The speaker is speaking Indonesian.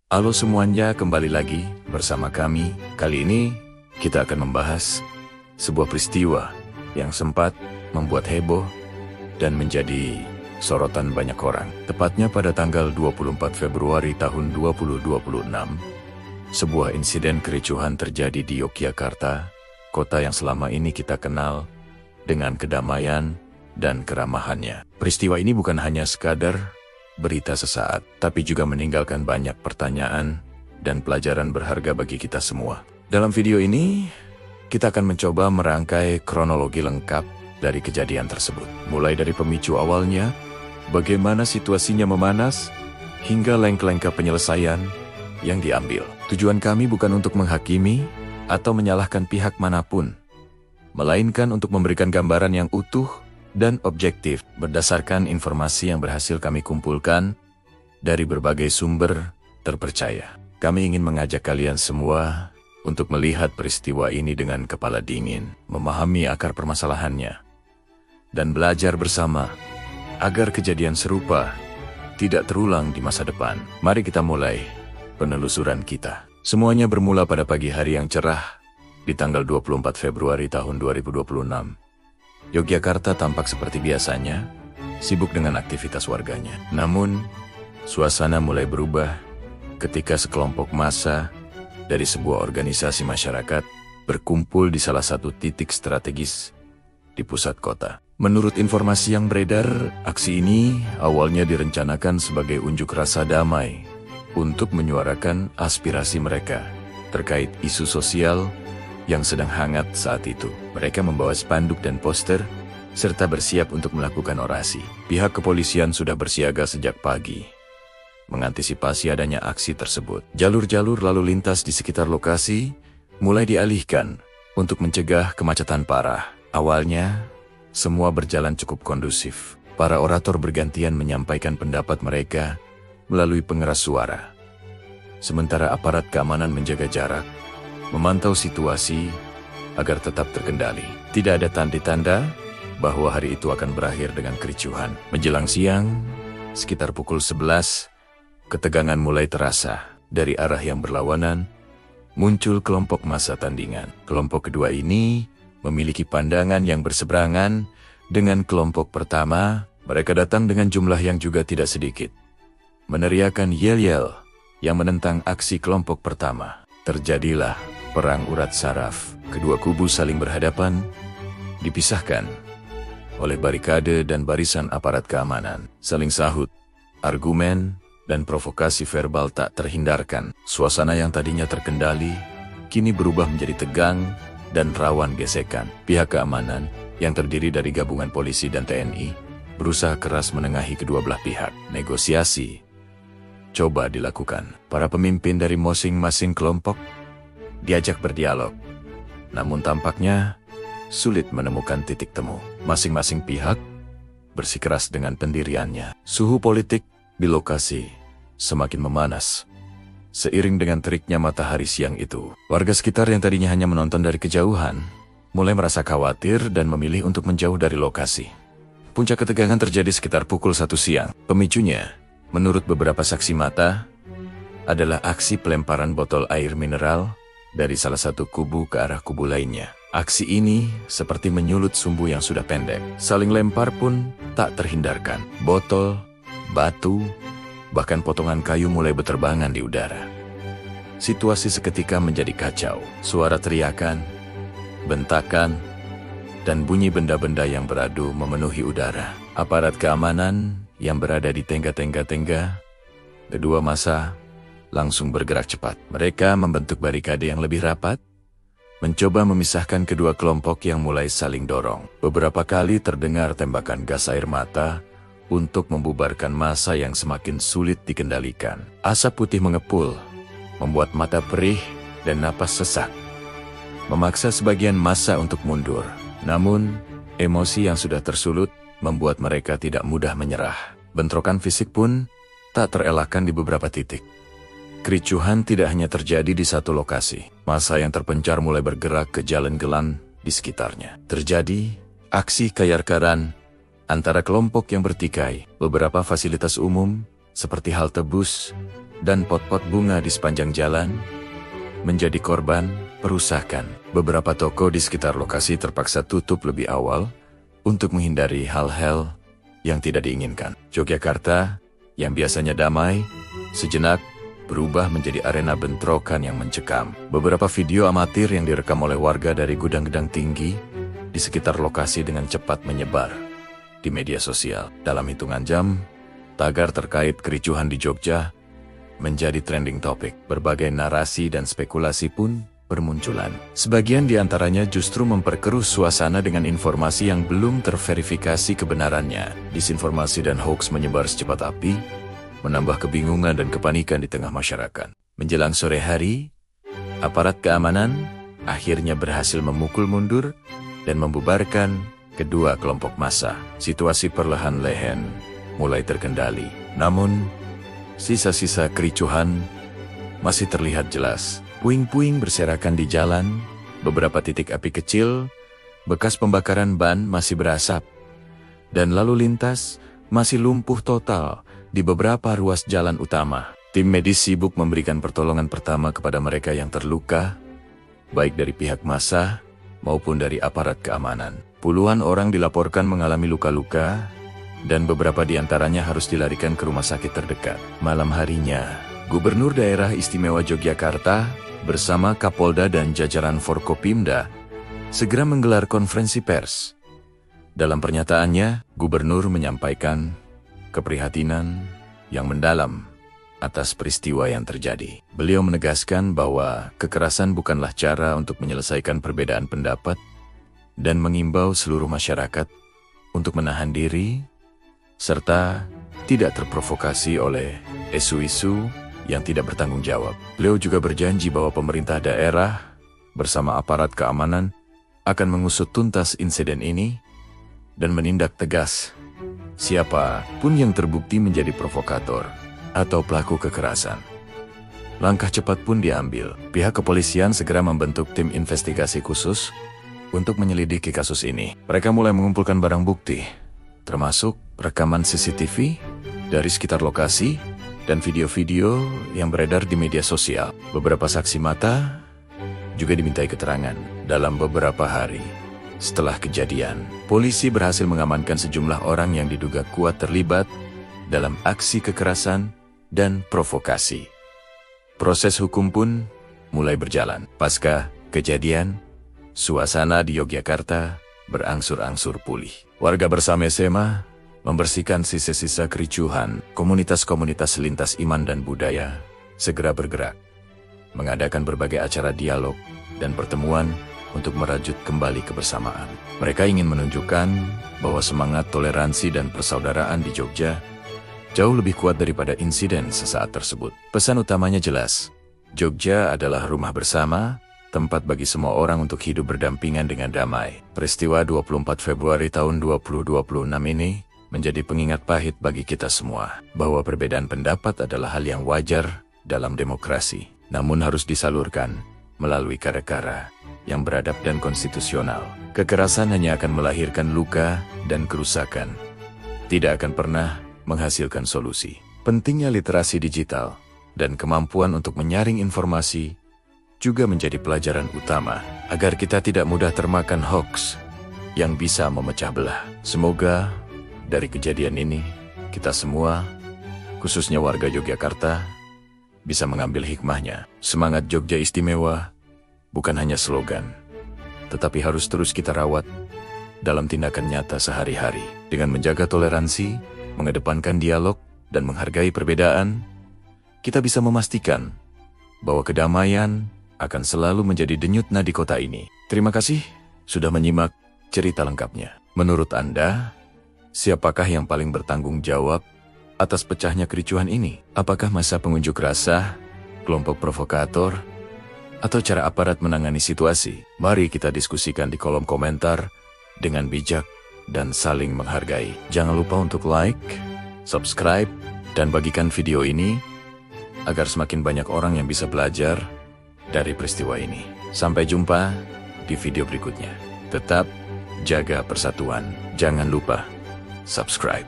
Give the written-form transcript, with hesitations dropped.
Halo semuanya, kembali lagi bersama kami. Kali ini kita akan membahas sebuah peristiwa yang sempat membuat heboh dan menjadi sorotan banyak orang. Tepatnya pada tanggal 24 Februari tahun 2026, sebuah insiden kericuhan terjadi di Yogyakarta, kota yang selama ini kita kenal dengan kedamaian dan keramahannya. Peristiwa ini bukan hanya sekadar berita sesaat, tapi juga meninggalkan banyak pertanyaan dan pelajaran berharga bagi kita semua. Dalam video ini, kita akan mencoba merangkai kronologi lengkap dari kejadian tersebut. Mulai dari pemicu awalnya, bagaimana situasinya memanas, hingga langkah-langkah penyelesaian yang diambil. Tujuan kami bukan untuk menghakimi atau menyalahkan pihak manapun, melainkan untuk memberikan gambaran yang utuh dan objektif berdasarkan informasi yang berhasil kami kumpulkan dari berbagai sumber terpercaya. Kami ingin mengajak kalian semua untuk melihat peristiwa ini dengan kepala dingin, memahami akar permasalahannya, dan belajar bersama agar kejadian serupa tidak terulang di masa depan. Mari kita mulai penelusuran kita. Semuanya bermula pada pagi hari yang cerah di tanggal 24 Februari tahun 2026. Yogyakarta tampak seperti biasanya, sibuk dengan aktivitas warganya. Namun, suasana mulai berubah ketika sekelompok massa dari sebuah organisasi masyarakat berkumpul di salah satu titik strategis di pusat kota. Menurut informasi yang beredar, aksi ini awalnya direncanakan sebagai unjuk rasa damai untuk menyuarakan aspirasi mereka terkait isu sosial yang sedang hangat saat itu. Mereka membawa spanduk dan poster, serta bersiap untuk melakukan orasi. Pihak kepolisian sudah bersiaga sejak pagi, mengantisipasi adanya aksi tersebut. Jalur-jalur lalu lintas di sekitar lokasi mulai dialihkan untuk mencegah kemacetan parah. Awalnya, semua berjalan cukup kondusif. Para orator bergantian menyampaikan pendapat mereka melalui pengeras suara, sementara aparat keamanan menjaga jarak, memantau situasi agar tetap terkendali. Tidak ada tanda-tanda bahwa hari itu akan berakhir dengan kericuhan. Menjelang siang, sekitar pukul 11, ketegangan mulai terasa. Dari arah yang berlawanan, muncul kelompok massa tandingan. Kelompok kedua ini memiliki pandangan yang berseberangan dengan kelompok pertama. Mereka datang dengan jumlah yang juga tidak sedikit, meneriakan yel-yel yang menentang aksi kelompok pertama. Terjadilah perang urat saraf. Kedua kubu saling berhadapan, dipisahkan oleh barikade dan barisan aparat keamanan. Saling sahut, argumen, dan provokasi verbal tak terhindarkan. Suasana yang tadinya terkendali, kini berubah menjadi tegang dan rawan gesekan. Pihak keamanan, yang terdiri dari gabungan polisi dan TNI, berusaha keras menengahi kedua belah pihak. Negosiasi coba dilakukan. Para pemimpin dari masing-masing kelompok diajak berdialog, namun tampaknya sulit menemukan titik temu. Masing-masing pihak bersikeras dengan pendiriannya. Suhu politik di lokasi semakin memanas seiring dengan teriknya matahari siang itu. Warga sekitar yang tadinya hanya menonton dari kejauhan mulai merasa khawatir dan memilih untuk menjauh dari lokasi. Puncak ketegangan terjadi sekitar pukul 1 siang. Pemicunya, menurut beberapa saksi mata, adalah aksi pelemparan botol air mineral dari salah satu kubu ke arah kubu lainnya. Aksi ini seperti menyulut sumbu yang sudah pendek. Saling lempar pun tak terhindarkan. Botol, batu, bahkan potongan kayu mulai berterbangan di udara. Situasi seketika menjadi kacau. Suara teriakan, bentakan, dan bunyi benda-benda yang beradu memenuhi udara. Aparat keamanan yang berada di tengga-tengga kedua massa langsung bergerak cepat. Mereka membentuk barikade yang lebih rapat, mencoba memisahkan kedua kelompok yang mulai saling dorong. Beberapa kali terdengar tembakan gas air mata untuk membubarkan massa yang semakin sulit dikendalikan. Asap putih mengepul, membuat mata perih dan napas sesak, memaksa sebagian massa untuk mundur. Namun, emosi yang sudah tersulut membuat mereka tidak mudah menyerah. Bentrokan fisik pun tak terelakkan di beberapa titik. Kericuhan tidak hanya terjadi di satu lokasi. Massa yang terpencar mulai bergerak ke jalan-jalan di sekitarnya. Terjadi aksi kayar-karan antara kelompok yang bertikai. Beberapa fasilitas umum seperti halte bus dan pot-pot bunga di sepanjang jalan menjadi korban perusakan. Beberapa toko di sekitar lokasi terpaksa tutup lebih awal untuk menghindari hal-hal yang tidak diinginkan. Yogyakarta, yang biasanya damai, sejenak berubah menjadi arena bentrokan yang mencekam. Beberapa video amatir yang direkam oleh warga dari gudang-gudang tinggi di sekitar lokasi dengan cepat menyebar di media sosial. Dalam hitungan jam, tagar terkait kericuhan di Jogja menjadi trending topik. Berbagai narasi dan spekulasi pun bermunculan. Sebagian di antaranya justru memperkeruh suasana dengan informasi yang belum terverifikasi kebenarannya. Disinformasi dan hoaks menyebar secepat api, menambah kebingungan dan kepanikan di tengah masyarakat. Menjelang sore hari, aparat keamanan akhirnya berhasil memukul mundur dan membubarkan kedua kelompok massa. Situasi perlahan-lahan mulai terkendali. Namun, sisa-sisa kericuhan masih terlihat jelas. Puing-puing berserakan di jalan, beberapa titik api kecil, bekas pembakaran ban masih berasap, dan lalu lintas masih lumpuh total di beberapa ruas jalan utama. Tim medis sibuk memberikan pertolongan pertama kepada mereka yang terluka, baik dari pihak massa maupun dari aparat keamanan. Puluhan orang dilaporkan mengalami luka-luka, dan beberapa di antaranya harus dilarikan ke rumah sakit terdekat. Malam harinya, Gubernur Daerah Istimewa Yogyakarta bersama Kapolda dan jajaran Forkopimda segera menggelar konferensi pers. Dalam pernyataannya, Gubernur menyampaikan keprihatinan yang mendalam atas peristiwa yang terjadi. Beliau menegaskan bahwa kekerasan bukanlah cara untuk menyelesaikan perbedaan pendapat dan mengimbau seluruh masyarakat untuk menahan diri serta tidak terprovokasi oleh isu-isu yang tidak bertanggung jawab. Beliau juga berjanji bahwa pemerintah daerah bersama aparat keamanan akan mengusut tuntas insiden ini dan menindak tegas siapapun yang terbukti menjadi provokator atau pelaku kekerasan. Langkah cepat pun diambil. Pihak kepolisian segera membentuk tim investigasi khusus untuk menyelidiki kasus ini. Mereka mulai mengumpulkan barang bukti, termasuk rekaman CCTV dari sekitar lokasi dan video-video yang beredar di media sosial. Beberapa saksi mata juga dimintai keterangan. Dalam beberapa hari setelah kejadian, polisi berhasil mengamankan sejumlah orang yang diduga kuat terlibat dalam aksi kekerasan dan provokasi. Proses hukum pun mulai berjalan. Pasca kejadian, suasana di Yogyakarta berangsur-angsur pulih. Warga bersama-sama membersihkan sisa-sisa kericuhan. Komunitas-komunitas lintas iman dan budaya segera bergerak, mengadakan berbagai acara dialog dan pertemuan untuk merajut kembali kebersamaan. Mereka ingin menunjukkan bahwa semangat toleransi dan persaudaraan di Jogja jauh lebih kuat daripada insiden sesaat tersebut. Pesan utamanya jelas, Jogja adalah rumah bersama, tempat bagi semua orang untuk hidup berdampingan dengan damai. Peristiwa 24 Februari tahun 2026 ini menjadi pengingat pahit bagi kita semua, bahwa perbedaan pendapat adalah hal yang wajar dalam demokrasi, namun harus disalurkan melalui cara-cara yang beradab dan konstitusional. Kekerasan hanya akan melahirkan luka dan kerusakan, tidak akan pernah menghasilkan solusi. Pentingnya literasi digital dan kemampuan untuk menyaring informasi juga menjadi pelajaran utama agar kita tidak mudah termakan hoaks yang bisa memecah belah. Semoga dari kejadian ini kita semua, khususnya warga Yogyakarta, bisa mengambil hikmahnya. Semangat Jogja Istimewa bukan hanya slogan, tetapi harus terus kita rawat dalam tindakan nyata sehari-hari. Dengan menjaga toleransi, mengedepankan dialog, dan menghargai perbedaan, kita bisa memastikan bahwa kedamaian akan selalu menjadi denyut nadi kota ini. Terima kasih sudah menyimak cerita lengkapnya. Menurut Anda, siapakah yang paling bertanggung jawab atas pecahnya kericuhan ini? Apakah massa pengunjuk rasa, kelompok provokator, atau cara aparat menangani situasi? Mari kita diskusikan di kolom komentar dengan bijak dan saling menghargai. Jangan lupa untuk like, subscribe, dan bagikan video ini agar semakin banyak orang yang bisa belajar dari peristiwa ini. Sampai jumpa di video berikutnya. Tetap jaga persatuan. Jangan lupa subscribe.